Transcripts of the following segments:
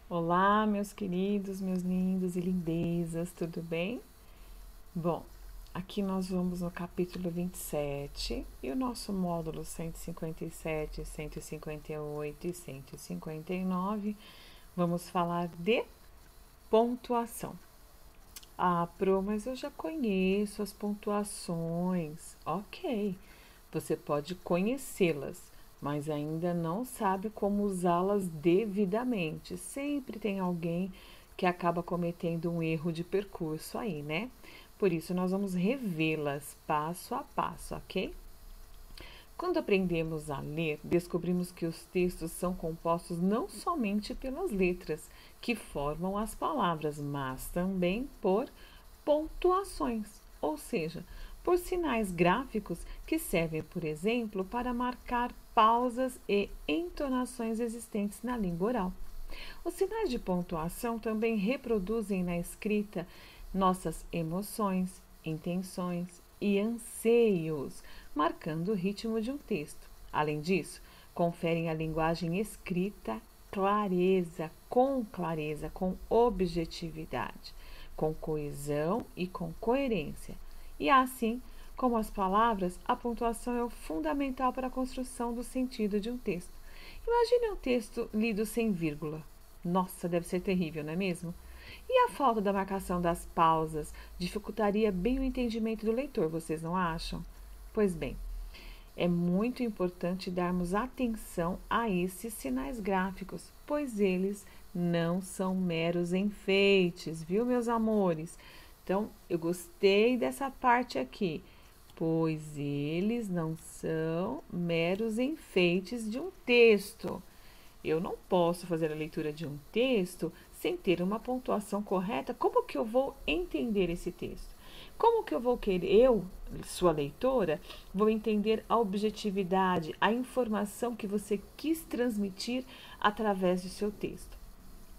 Olá, meus queridos, meus lindos e lindezas, tudo bem? Bom, aqui nós vamos no capítulo 27 e o nosso módulo 157, 158 e 159 vamos falar de pontuação. Ah, Pro, mas eu já conheço as pontuações. Ok, você pode conhecê-las, mas ainda não sabe como usá-las devidamente. Sempre tem alguém que acaba cometendo um erro de percurso aí, né? Por isso, nós vamos revê-las passo a passo, ok? Quando aprendemos a ler, descobrimos que os textos são compostos não somente pelas letras que formam as palavras, mas também por pontuações, ou seja, por sinais gráficos que servem, por exemplo, para marcar pausas e entonações existentes na língua oral. Os sinais de pontuação também reproduzem na escrita nossas emoções, intenções e anseios, marcando o ritmo de um texto. Além disso, conferem à linguagem escrita clareza, com objetividade, com coesão e com coerência. E assim, como as palavras, a pontuação é o fundamental para a construção do sentido de um texto. Imagine um texto lido sem vírgula. Nossa, deve ser terrível, não é mesmo? E a falta da marcação das pausas dificultaria bem o entendimento do leitor, vocês não acham? Pois bem, é muito importante darmos atenção a esses sinais gráficos, pois eles não são meros enfeites, viu, meus amores? Então, eu gostei dessa parte aqui, pois eles não são meros enfeites de um texto. Eu não posso fazer a leitura de um texto sem ter uma pontuação correta. Como que eu vou entender esse texto? Como que eu vou querer, sua leitora, vou entender a objetividade, a informação que você quis transmitir através do seu texto?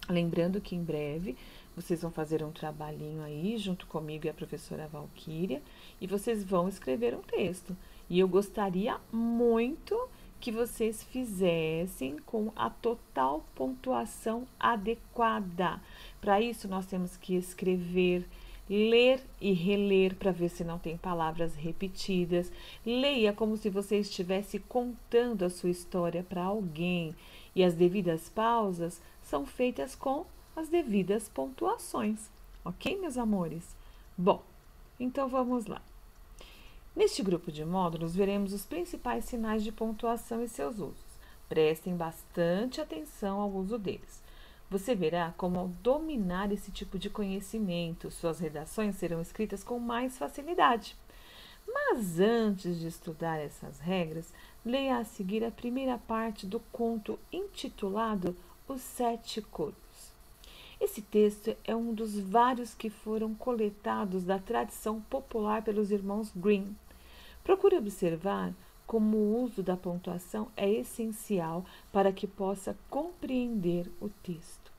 Lembrando que em breve vocês vão fazer um trabalhinho aí junto comigo e a professora Valquíria e vocês vão escrever um texto. E eu gostaria muito que vocês fizessem com a total pontuação adequada. Para isso, nós temos que escrever, ler e reler para ver se não tem palavras repetidas. Leia como se você estivesse contando a sua história para alguém. E as devidas pausas são feitas com as devidas pontuações. Ok, meus amores? Bom, então vamos lá. Neste grupo de módulos, veremos os principais sinais de pontuação e seus usos. Prestem bastante atenção ao uso deles. Você verá como, ao dominar esse tipo de conhecimento, suas redações serão escritas com mais facilidade. Mas antes de estudar essas regras, leia a seguir a primeira parte do conto intitulado Os Sete Corpos. Esse texto é um dos vários que foram coletados da tradição popular pelos irmãos Grimm. Procure observar como o uso da pontuação é essencial para que possa compreender o texto,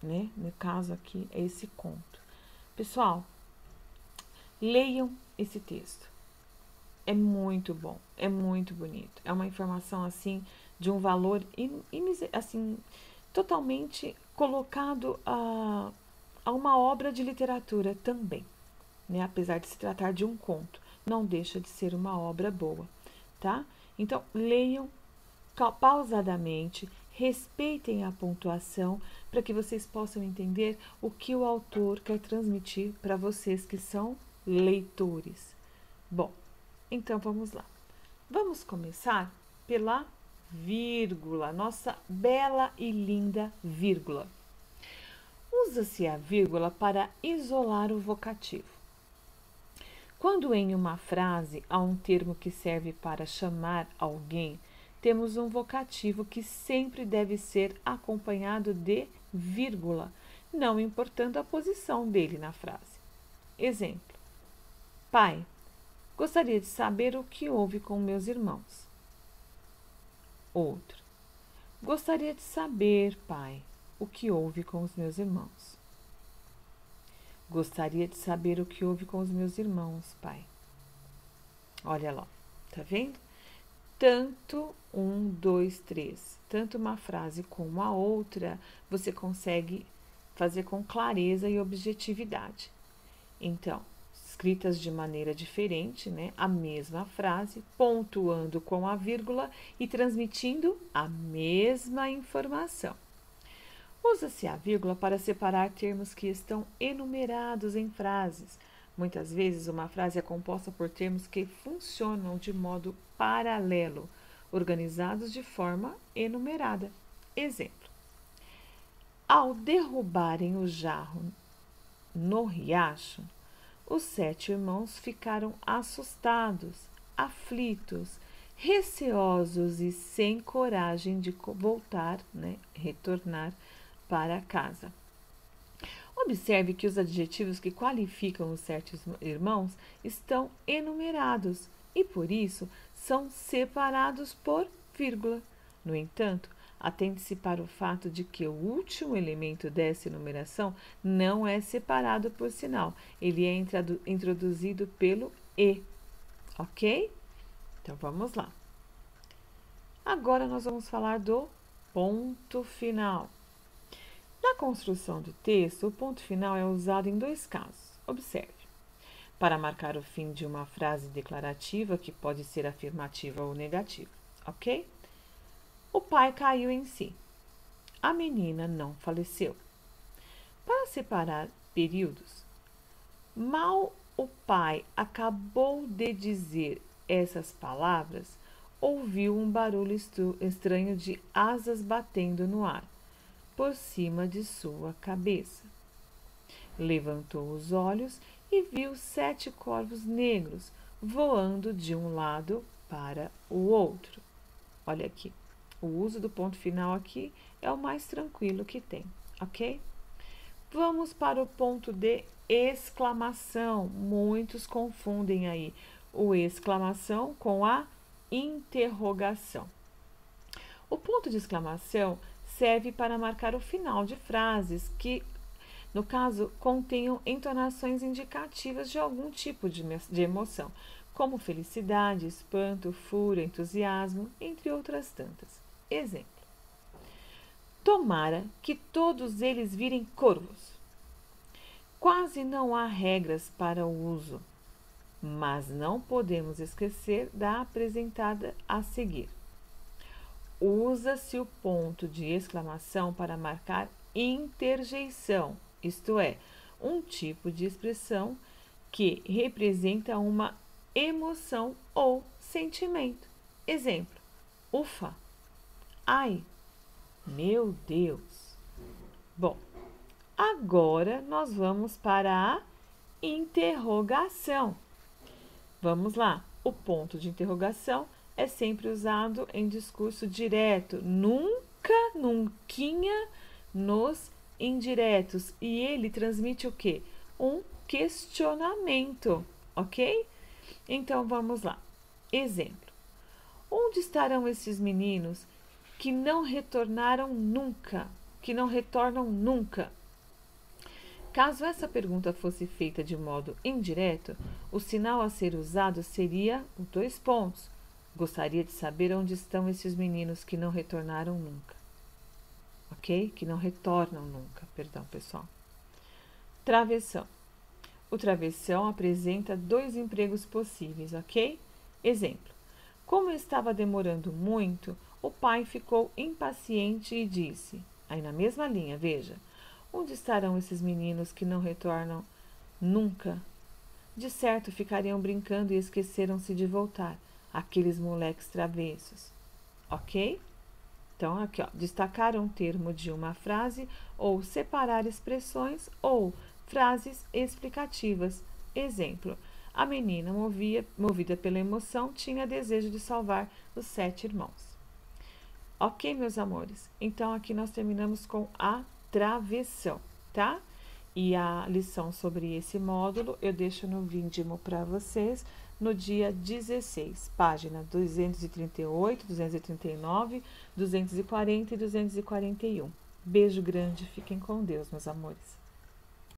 né? No caso aqui é esse conto. Pessoal, leiam esse texto. É muito bom, é muito bonito. É uma informação assim de um valor assim totalmente colocado a uma obra de literatura também, né? Apesar de se tratar de um conto, não deixa de ser uma obra boa, tá? Então, leiam pausadamente, respeitem a pontuação para que vocês possam entender o que o autor quer transmitir para vocês que são leitores. Bom, então vamos lá. Vamos começar pela vírgula, nossa bela e linda vírgula. Usa-se a vírgula para isolar o vocativo. Quando em uma frase há um termo que serve para chamar alguém, temos um vocativo que sempre deve ser acompanhado de vírgula, não importando a posição dele na frase. Exemplo: pai, gostaria de saber o que houve com meus irmãos. Outro: gostaria de saber, pai, o que houve com os meus irmãos. Gostaria de saber o que houve com os meus irmãos, pai. Olha lá, tá vendo? tanto um, dois, três, tanto uma frase como a outra, você consegue fazer com clareza e objetividade. Então, escritas de maneira diferente, né? A mesma frase, pontuando com a vírgula e transmitindo a mesma informação. Usa-se a vírgula para separar termos que estão enumerados em frases. Muitas vezes, uma frase é composta por termos que funcionam de modo paralelo, organizados de forma enumerada. Exemplo: ao derrubarem o jarro no riacho, os 7 irmãos ficaram assustados, aflitos, receosos e sem coragem de retornar para casa. Observe que os adjetivos que qualificam os 7 irmãos estão enumerados e, por isso, são separados por vírgula. No entanto, atente-se para o fato de que o último elemento dessa enumeração não é separado por sinal, ele é introduzido pelo e, ok? Então, vamos lá. Agora, nós vamos falar do ponto final. Na construção do texto, o ponto final é usado em 2 casos. Observe: para marcar o fim de uma frase declarativa, que pode ser afirmativa ou negativa, ok? O pai caiu em si. A menina não faleceu. Para separar períodos, mal o pai acabou de dizer essas palavras, ouviu um barulho estranho de asas batendo no ar, por cima de sua cabeça. Levantou os olhos e viu 7 corvos negros voando de um lado para o outro. Olha aqui, o uso do ponto final aqui é o mais tranquilo que tem, ok? Vamos para o ponto de exclamação. Muitos confundem aí o exclamação com a interrogação. O ponto de exclamação serve para marcar o final de frases que, no caso, contenham entonações indicativas de algum tipo de emoção, como felicidade, espanto, fúria, entusiasmo, entre outras tantas. Exemplo: tomara que todos eles virem corvos. Quase não há regras para o uso, mas não podemos esquecer da apresentada a seguir. Usa-se o ponto de exclamação para marcar interjeição, isto é, um tipo de expressão que representa uma emoção ou sentimento. Exemplo: ufa, ai, meu Deus. Bom, agora nós vamos para a interrogação. Vamos lá, o ponto de interrogação é sempre usado em discurso direto, nunca nos indiretos. E ele transmite o quê? Um questionamento, ok? Então, vamos lá. Exemplo: onde estarão esses meninos que não retornam nunca? Caso essa pergunta fosse feita de modo indireto, o sinal a ser usado seria o 2 pontos. Gostaria de saber onde estão esses meninos que não retornaram nunca. Ok? Que não retornam nunca, perdão, pessoal. Travessão. O travessão apresenta 2 empregos possíveis, ok? Exemplo: como estava demorando muito, o pai ficou impaciente e disse, aí na mesma linha, veja: onde estarão esses meninos que não retornam nunca? De certo ficariam brincando e esqueceram-se de voltar, aqueles moleques travessos, ok? Então, aqui, ó, destacar um termo de uma frase ou separar expressões ou frases explicativas. Exemplo: a menina, movida pela emoção, tinha desejo de salvar os 7 irmãos. Ok, meus amores? Então, aqui nós terminamos com a travessão, tá? E a lição sobre esse módulo eu deixo no Vindimo para vocês no dia 16, página 238, 239, 240 e 241. Beijo grande, fiquem com Deus, meus amores.